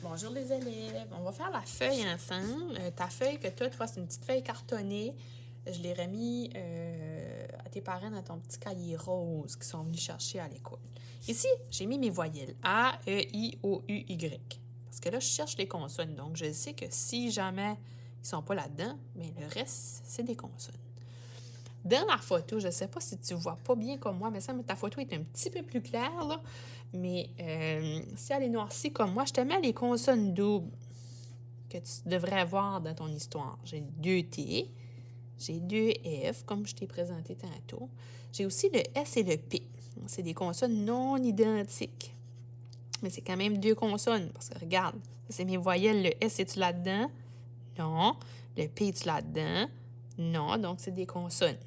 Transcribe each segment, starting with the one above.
Bonjour les élèves, on va faire la feuille ensemble. Ta feuille que toi, c'est une petite feuille cartonnée. Je l'ai remis à tes parents dans ton petit cahier rose qui sont venus chercher à l'école. Ici, j'ai mis mes voyelles A, E, I, O, U, Y. Parce que là, je cherche les consonnes. Donc, je sais que si jamais ils ne sont pas là-dedans, mais le reste, c'est des consonnes. Dans la photo, je ne sais pas si tu vois pas bien comme moi, mais ta photo est un petit peu plus claire, là. Mais si elle est noircie comme moi, je te mets les consonnes doubles que tu devrais avoir dans ton histoire. J'ai 2 T, j'ai 2 F, comme je t'ai présenté tantôt. J'ai aussi le S et le P. C'est des consonnes non identiques. Mais c'est quand même 2 consonnes, parce que regarde, c'est mes voyelles. Le S, est-tu là-dedans? Non. Le P, est-tu là-dedans? Non, donc c'est des consonnes.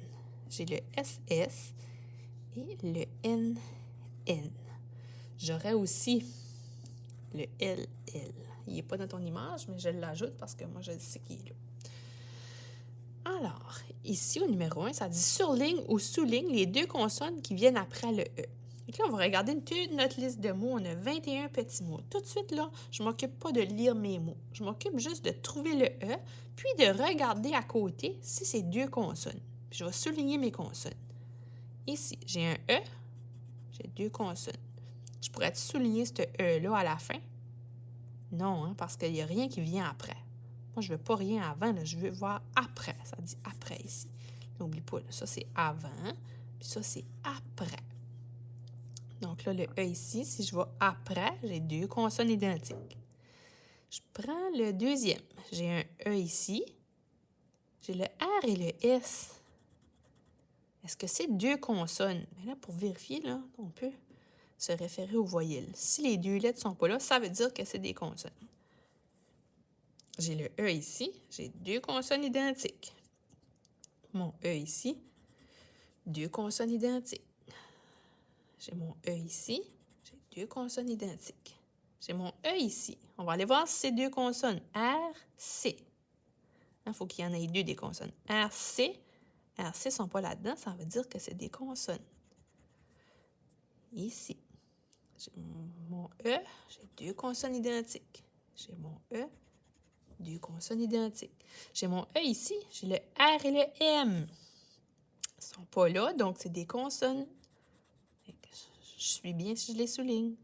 J'ai le SS et le NN. J'aurais aussi le LL. Il n'est pas dans ton image, mais je l'ajoute parce que moi, je sais qu'il est là. Alors, ici, au numéro 1, ça dit surligne ou souligne les 2 consonnes qui viennent après le E. Donc là, on va regarder notre liste de mots. On a 21 petits mots. Tout de suite, là, je ne m'occupe pas de lire mes mots. Je m'occupe juste de trouver le E, puis de regarder à côté si c'est 2 consonnes. Puis je vais souligner mes consonnes. Ici, j'ai un E, j'ai 2 consonnes. Je pourrais souligner ce E-là à la fin? Non, hein, parce qu'il n'y a rien qui vient après. Moi, je ne veux pas rien avant, là, je veux voir après. Ça dit après ici. N'oublie pas, là, ça c'est avant, puis ça c'est après. Donc là, le E ici, si je vais après, j'ai 2 consonnes identiques. Je prends le deuxième. J'ai un E ici. J'ai le R et le S. Est-ce que c'est 2 consonnes? Mais là, pour vérifier, là, on peut se référer aux voyelles. Si les 2 lettres ne sont pas là, ça veut dire que c'est des consonnes. J'ai le E ici, j'ai 2 consonnes identiques. Mon E ici, 2 consonnes identiques. J'ai mon E ici, j'ai 2 consonnes identiques. J'ai mon E ici. On va aller voir si c'est 2 consonnes. R, C. Il faut qu'il y en ait 2 des consonnes. R, C. R, C ne sont pas là-dedans, ça veut dire que c'est des consonnes. Ici, j'ai mon E, j'ai 2 consonnes identiques. J'ai mon E, 2 consonnes identiques. J'ai mon E ici, j'ai le R et le M. Ils ne sont pas là, donc c'est des consonnes. Je suis bien si je les souligne.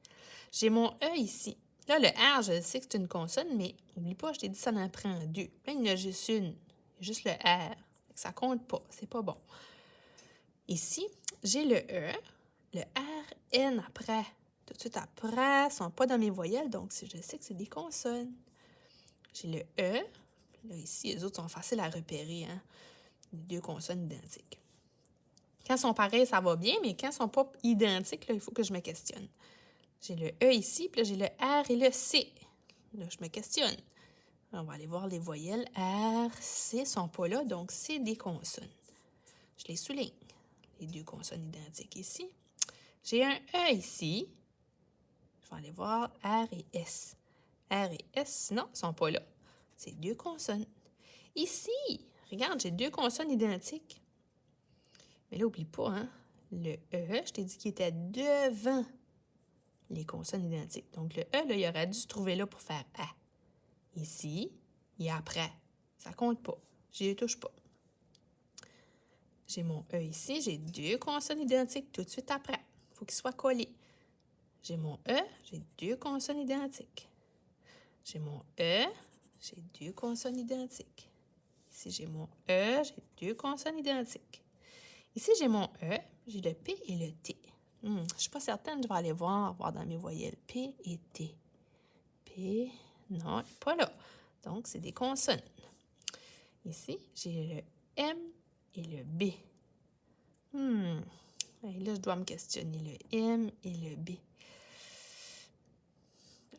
J'ai mon E ici. Là, le R, je sais que c'est une consonne, mais n'oublie pas, je t'ai dit ça en prend 2. Là, il y en a juste une. Il y a juste le R. Ça compte pas. C'est pas bon. Ici, j'ai le E, le R, N après. Tout de suite après, ils ne sont pas dans mes voyelles, donc je sais que c'est des consonnes. J'ai le E. Là, ici, les autres sont faciles à repérer. Hein? Les 2 consonnes identiques. Quand ils sont pareils, ça va bien, mais quand ils ne sont pas identiques, là, il faut que je me questionne. J'ai le E ici, puis là, j'ai le R et le C. Là, je me questionne. On va aller voir les voyelles. R, C ne sont pas là, donc c'est des consonnes. Je les souligne. Les 2 consonnes identiques ici. J'ai un E ici. Je vais aller voir R et S. R et S, non, ils ne sont pas là. C'est 2 consonnes. Ici, regarde, j'ai 2 consonnes identiques. Mais là, n'oublie pas, hein, le E, je t'ai dit qu'il était devant les consonnes identiques. Donc, le E, là, il aurait dû se trouver là pour faire A. Ici, et après. Ça compte pas. Je ne touche pas. J'ai mon E ici. J'ai 2 consonnes identiques tout de suite après. Il faut qu'ils soient collés. J'ai mon E. J'ai 2 consonnes identiques. J'ai mon E. J'ai 2 consonnes identiques. Ici, j'ai mon E. J'ai 2 consonnes identiques. Ici, j'ai mon E. J'ai le P et le T. Je ne suis pas certaine. Je vais aller voir dans mes voyelles. P et T. P, non, pas là. Donc, c'est des consonnes. Ici, j'ai le M et le B. Et là, je dois me questionner le M et le B.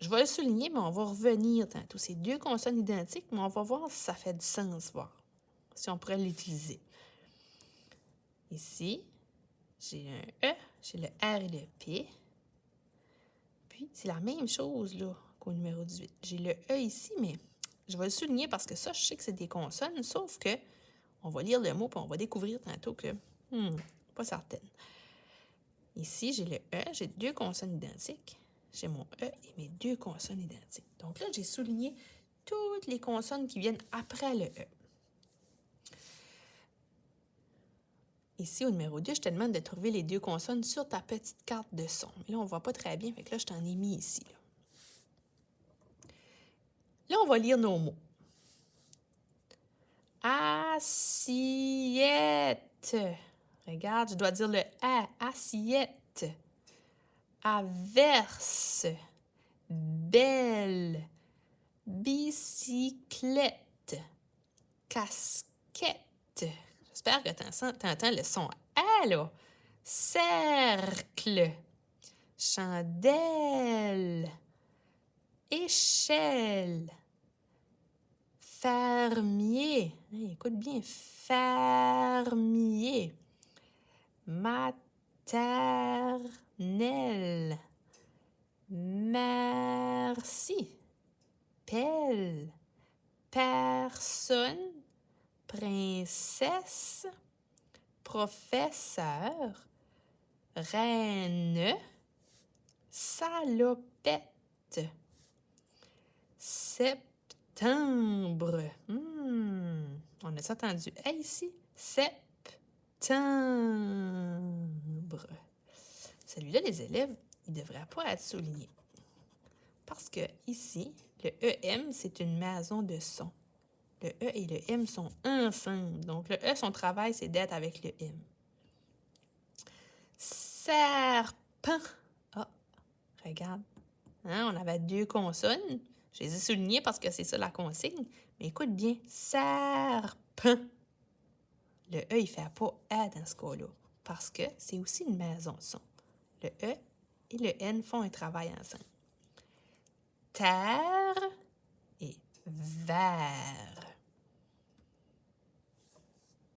Je vais le souligner, mais on va revenir tantôt. C'est 2 consonnes identiques, mais on va voir si ça fait du sens, voir si on pourrait l'utiliser. Ici, j'ai un E, j'ai le R et le P. Puis, c'est la même chose là qu'au numéro 18. J'ai le E ici, mais je vais le souligner parce que ça, je sais que c'est des consonnes, sauf que on va lire le mot et on va découvrir tantôt que, pas certaine. Ici, j'ai le E, j'ai 2 consonnes identiques. j'ai mon E et mes deux consonnes identiques. Donc là, j'ai souligné toutes les consonnes qui viennent après le E. Ici, au numéro 2, je te demande de trouver les deux consonnes sur ta petite carte de son. Mais là, on ne voit pas très bien, fait que là, je t'en ai mis ici. Là, on va lire nos mots. Assiette. Regarde, je dois dire le A. Assiette. Averse. Belle. Bicyclette. Casquette. J'espère que tu entends le son A, là. Cercle. Chandelle. Échelle. Fermier. Hey, écoute bien. Fermier. Maternelle. Merci. Pelle. Personne. Princesse. Professeur. Reine. Salopette. Septembre. On a entendu « ici? Septembre. Celui-là, les élèves, il ne devrait pas être souligné. Parce que ici, le EM, c'est une maison de son. Le E et le M sont ensemble. Donc, le E, son travail, c'est d'être avec le M. Serpent. Ah, regarde. Hein, on avait deux consonnes. Je les ai soulignées parce que c'est ça la consigne. Mais écoute bien. Serpent. Le E, il ne fait pas A dans ce cas-là. Parce que c'est aussi une maison de son. Le E et le N font un travail ensemble. Terre et verre.